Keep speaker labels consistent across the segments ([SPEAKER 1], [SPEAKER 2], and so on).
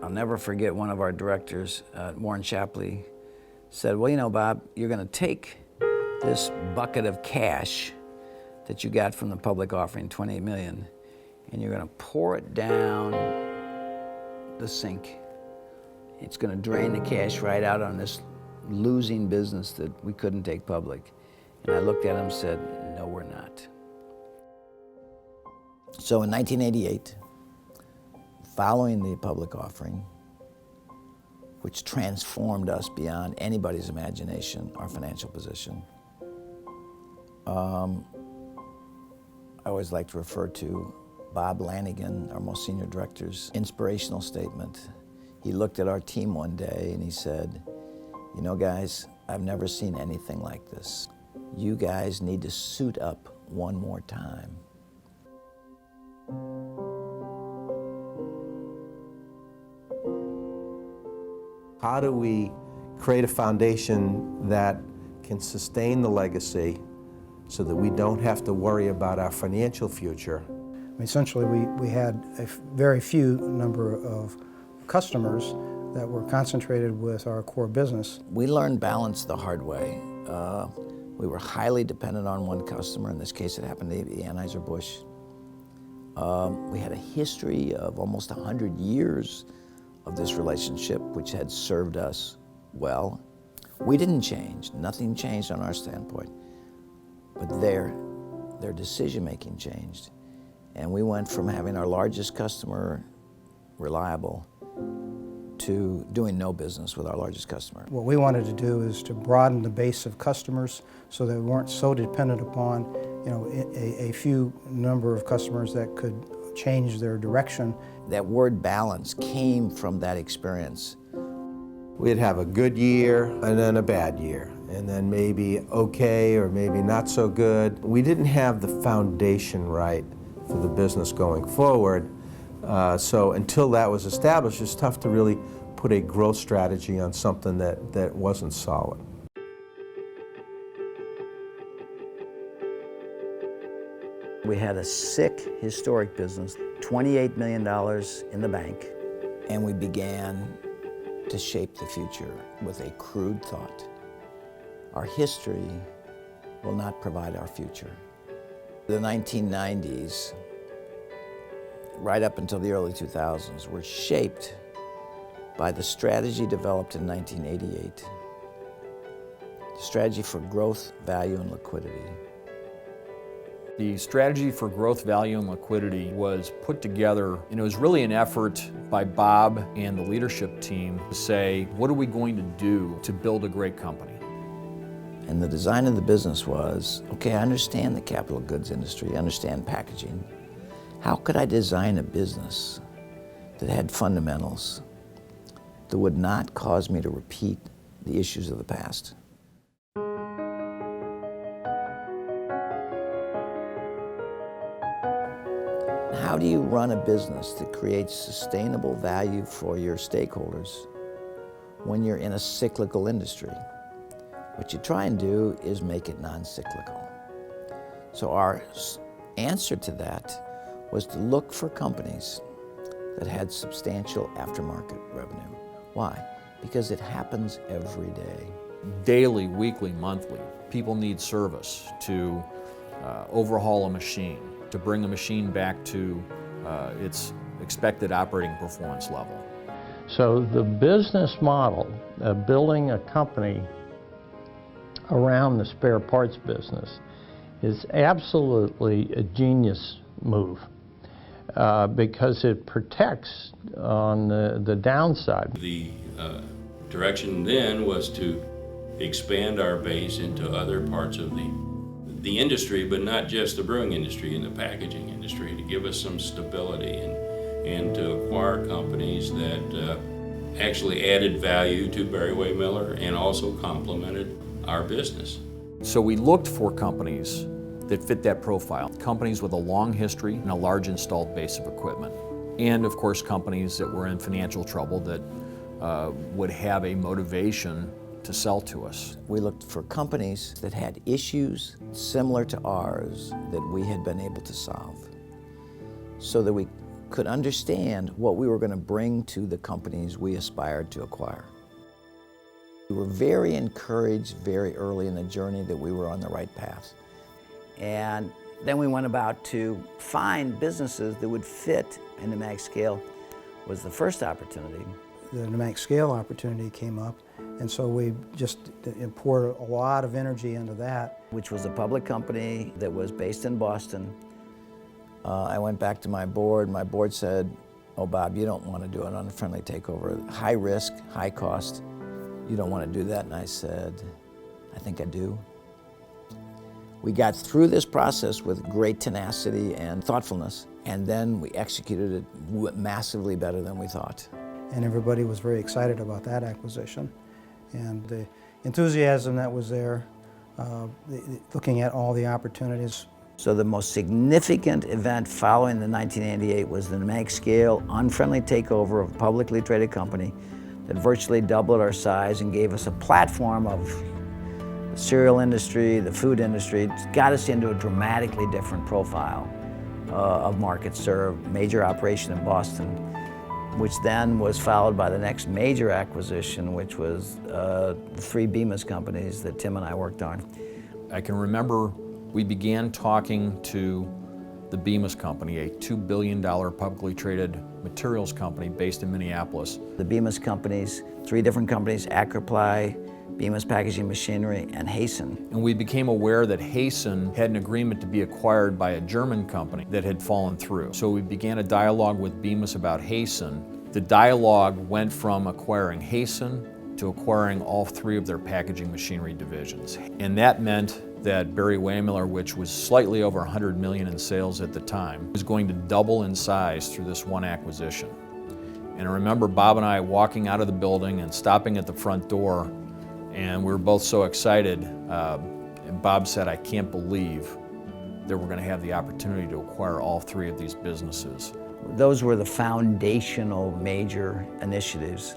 [SPEAKER 1] I'll never forget one of our directors, Warren Shapley, said, well, you know, Bob, you're going to take this bucket of cash that you got from the public offering, 28 million, and you're going to pour it down the sink. It's going to drain the cash right out on this losing business that we couldn't take public. And I looked at him and said, no, we're not. So in 1988, following the public offering, which transformed us beyond anybody's imagination, our financial position, I always like to refer to Bob Lanigan, our most senior director's inspirational statement. He looked at our team one day and he said, you know, guys, I've never seen anything like this. You guys need to suit up one more time.
[SPEAKER 2] How do we create a foundation that can sustain the legacy so that we don't have to worry about our financial future?
[SPEAKER 3] Essentially, we had a very few number of customers that were concentrated with our core business.
[SPEAKER 1] We learned balance the hard way. We were highly dependent on one customer. In this case, it happened to be Anheuser-Busch. We had a history of almost 100 years of this relationship, which had served us well. We didn't change. Nothing changed on our standpoint. But their decision-making changed. And we went from having our largest customer reliable to doing no business with our largest customer.
[SPEAKER 3] What we wanted to do is to broaden the base of customers so that we weren't so dependent upon, you know, a few number of customers that could change their direction.
[SPEAKER 1] That word balance came from that experience.
[SPEAKER 2] We'd have a good year and then a bad year, and then maybe okay or maybe not so good. We didn't have the foundation right for the business going forward. So until that was established, it's tough to really put a growth strategy on something that wasn't solid.
[SPEAKER 1] We had a sick, historic business, $28 million in the bank, and we began to shape the future with a crude thought. Our history will not provide our future. The 1990s, right up until the early 2000s, were shaped by the strategy developed in 1988, the strategy for growth, value, and liquidity.
[SPEAKER 4] The strategy for growth, value, and liquidity was put together, and it was really an effort by Bob and the leadership team to say, what are we going to do to build a great company?
[SPEAKER 1] And the design of the business was, okay, I understand the capital goods industry, I understand packaging. How could I design a business that had fundamentals that would not cause me to repeat the issues of the past? How do you run a business that creates sustainable value for your stakeholders when you're in a cyclical industry? What you try and do is make it non-cyclical. So our answer to that was to look for companies that had substantial aftermarket revenue. Why? Because it happens every day.
[SPEAKER 4] Daily, weekly, monthly, people need service to overhaul a machine, to bring a machine back to its expected operating performance level.
[SPEAKER 5] So the business model of building a company around the spare parts business is absolutely a genius move because it protects on the downside.
[SPEAKER 6] The direction then was to expand our base into other parts of the industry, but not just the brewing industry and the packaging industry, to give us some stability and to acquire companies that actually added value to Barry-Wehmiller and also complemented our business.
[SPEAKER 4] So we looked for companies that fit that profile, companies with a long history and a large installed base of equipment, and of course companies that were in financial trouble that would have a motivation to sell to us.
[SPEAKER 1] We looked for companies that had issues similar to ours that we had been able to solve, so that we could understand what we were going to bring to the companies we aspired to acquire. We were very encouraged very early in the journey that we were on the right path. And then we went about to find businesses that would fit in the Mag Scale was the first opportunity.
[SPEAKER 3] The Mag Scale opportunity came up, and so we just poured a lot of energy into that.
[SPEAKER 1] Which was a public company that was based in Boston. I went back to my board. My board said, "Oh, Bob, you don't want to do an unfriendly takeover. High risk, high cost. You don't want to do that." And I said, "I think I do." We got through this process with great tenacity and thoughtfulness, and then we executed it massively better than we thought.
[SPEAKER 3] And everybody was very excited about that acquisition. And the enthusiasm that was there, looking at all the opportunities.
[SPEAKER 1] So the most significant event following the 1988 was the Mag Scale unfriendly takeover of a publicly traded company that virtually doubled our size and gave us a platform of the cereal industry, the food industry. It got us into a dramatically different profile of market served, major operation in Boston, which then was followed by the next major acquisition, which was the 3 Bemis companies that Tim and I worked on.
[SPEAKER 4] I can remember we began talking to the Bemis Company, a $2 billion publicly traded materials company based in Minneapolis.
[SPEAKER 1] The Bemis companies, 3 different companies, Acroply, Bemis Packaging Machinery, and Hasten.
[SPEAKER 4] And we became aware that Hasten had an agreement to be acquired by a German company that had fallen through. So we began a dialogue with Bemis about Hasten. The dialogue went from acquiring Hasten to acquiring all 3 of their packaging machinery divisions. And that meant that Barry-Wehmiller, which was slightly over $100 million in sales at the time, was going to double in size through this one acquisition. And I remember Bob and I walking out of the building and stopping at the front door, and we were both so excited. And Bob said, "I can't believe that we're going to have the opportunity to acquire all 3 of these businesses."
[SPEAKER 1] Those were the foundational major initiatives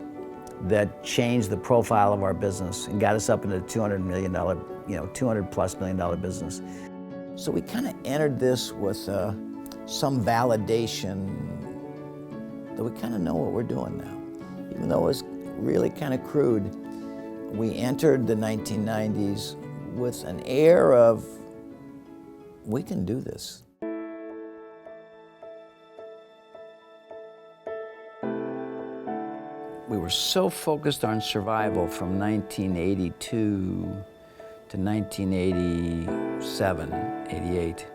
[SPEAKER 1] that changed the profile of our business and got us up into $200 million, $200+ million business. So we kind of entered this with some validation that we kind of know what we're doing now. Even though it was really kind of crude, we entered the 1990s with an air of, we can do this. We were so focused on survival from 1982 to 1987, 88,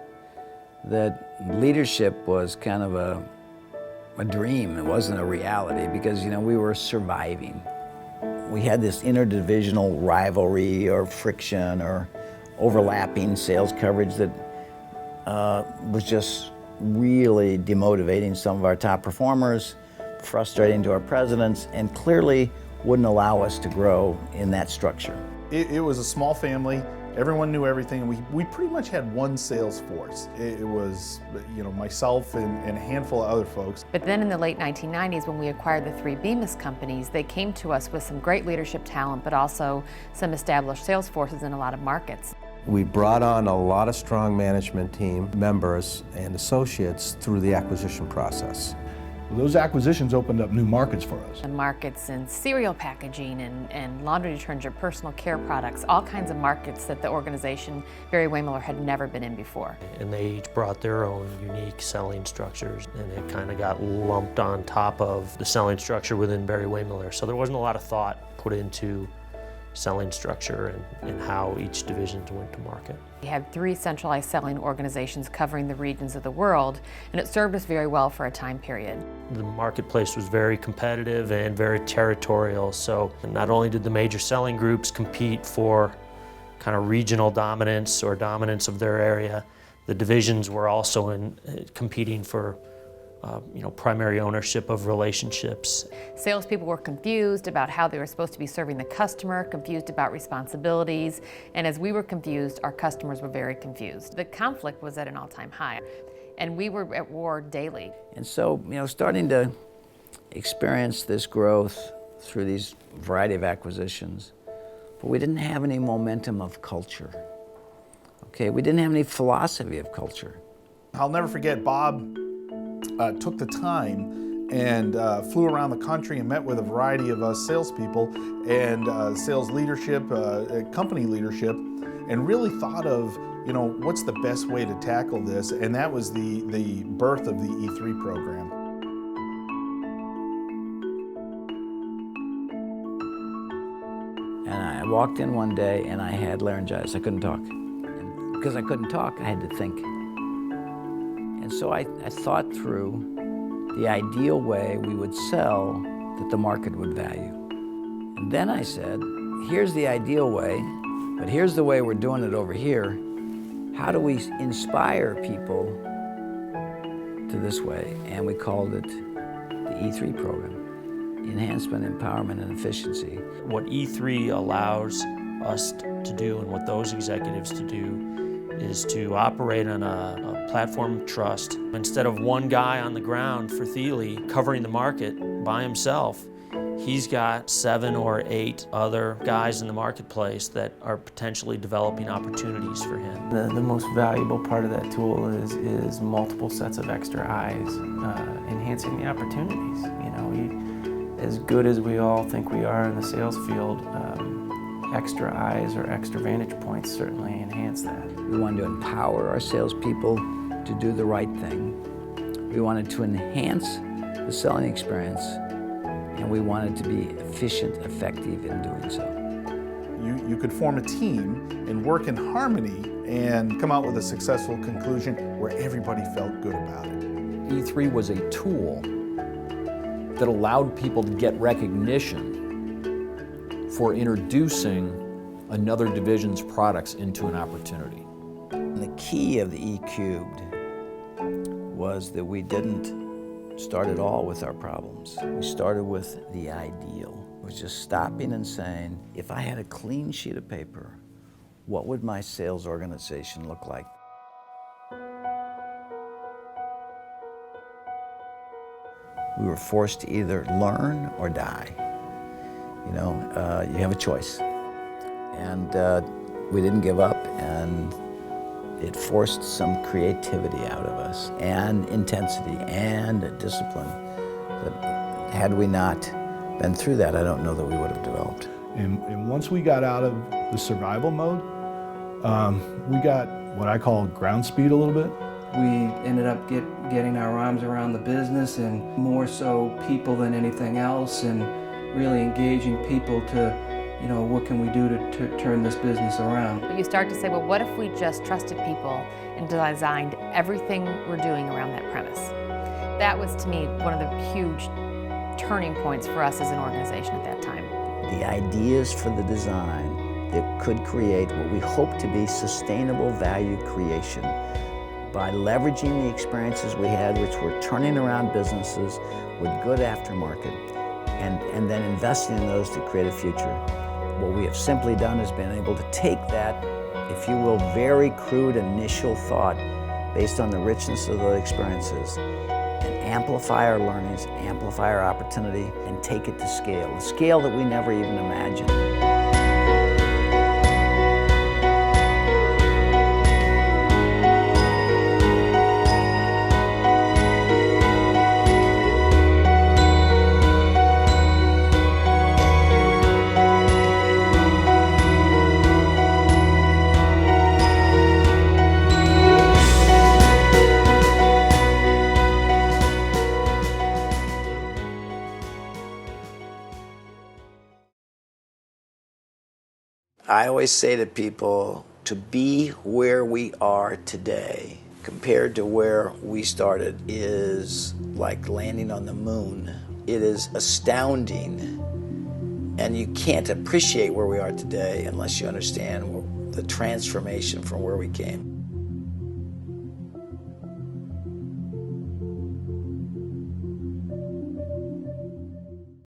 [SPEAKER 1] that leadership was kind of a dream. It wasn't a reality because, we were surviving. We had this interdivisional rivalry or friction or overlapping sales coverage that was just really demotivating some of our top performers, frustrating to our presidents, and clearly wouldn't allow us to grow in that structure.
[SPEAKER 7] It was a small family. Everyone knew everything. We pretty much had one sales force. It was, myself and a handful of other folks.
[SPEAKER 8] But then in the late 1990s, when we acquired the 3 Bemis companies, they came to us with some great leadership talent, but also some established sales forces in a lot of markets.
[SPEAKER 2] We brought on a lot of strong management team members and associates through the acquisition process.
[SPEAKER 9] Those acquisitions opened up new markets for us.
[SPEAKER 8] And markets in cereal packaging and laundry detergent, personal care products, all kinds of markets that the organization, Barry-Wehmiller, had never been in before.
[SPEAKER 10] And they each brought their own unique selling structures, and it kind of got lumped on top of the selling structure within Barry-Wehmiller. So there wasn't a lot of thought put into selling structure and how each division went to market.
[SPEAKER 8] We had 3 centralized selling organizations covering the regions of the world, and it served us very well for a time period.
[SPEAKER 10] The marketplace was very competitive and very territorial, so not only did the major selling groups compete for kind of regional dominance or dominance of their area, the divisions were also competing for primary ownership of relationships.
[SPEAKER 8] Salespeople were confused about how they were supposed to be serving the customer, confused about responsibilities, and as we were confused, our customers were very confused. The conflict was at an all-time high, and we were at war daily.
[SPEAKER 1] And so, starting to experience this growth through these variety of acquisitions, but we didn't have any momentum of culture. Okay, we didn't have any philosophy of culture.
[SPEAKER 7] I'll never forget Bob took the time and flew around the country and met with a variety of salespeople and sales leadership, company leadership, and really thought of, you know, what's the best way to tackle this, and that was the birth of the E3 program.
[SPEAKER 1] And I walked in one day and I had laryngitis. I couldn't talk. And because I couldn't talk, I had to think. And so I thought through the ideal way we would sell that the market would value. And then I said, here's the ideal way, but here's the way we're doing it over here. How do we inspire people to this way? And we called it the E3 program. Enhancement, empowerment, and efficiency.
[SPEAKER 10] What E3 allows us to do and what those executives to do is to operate on a platform of trust. Instead of one guy on the ground for Thiele covering the market by himself, he's got 7 or 8 other guys in the marketplace that are potentially developing opportunities for him.
[SPEAKER 11] The most valuable part of that tool is multiple sets of extra eyes, enhancing the opportunities. You know, as good as we all think we are in the sales field, extra eyes or extra vantage points certainly enhance that.
[SPEAKER 1] We wanted to empower our salespeople to do the right thing. We wanted to enhance the selling experience, and we wanted to be efficient, effective in doing so.
[SPEAKER 7] You could form a team and work in harmony and come out with a successful conclusion where everybody felt good about it.
[SPEAKER 4] E3 was a tool that allowed people to get recognition for introducing another division's products into an opportunity.
[SPEAKER 1] And the key of the E cubed was that we didn't start at all with our problems. We started with the ideal. It was just stopping and saying, if I had a clean sheet of paper, what would my sales organization look like? We were forced to either learn or die. You know, you have a choice. And we didn't give up, and it forced some creativity out of us, and intensity, and discipline. That had we not been through that, I don't know that we would have developed.
[SPEAKER 9] And once we got out of the survival mode, we got what I call ground speed a little bit.
[SPEAKER 12] We ended up getting our arms around the business, and more so people than anything else, and really engaging people to, you know, what can we do to turn this business around.
[SPEAKER 8] But you start to say, well, what if we just trusted people and designed everything we're doing around that premise? That was, to me, one of the huge turning points for us as an organization at that time.
[SPEAKER 1] The ideas for the design that could create what we hope to be sustainable value creation by leveraging the experiences we had, which were turning around businesses with good aftermarket, and then investing in those to create a future. What we have simply done is been able to take that, if you will, very crude initial thought based on the richness of the experiences, and amplify our learnings, amplify our opportunity, and take it to scale, a scale that we never even imagined. I always say to people, to be where we are today compared to where we started is like landing on the moon. It is astounding, and you can't appreciate where we are today unless you understand the transformation from where we came.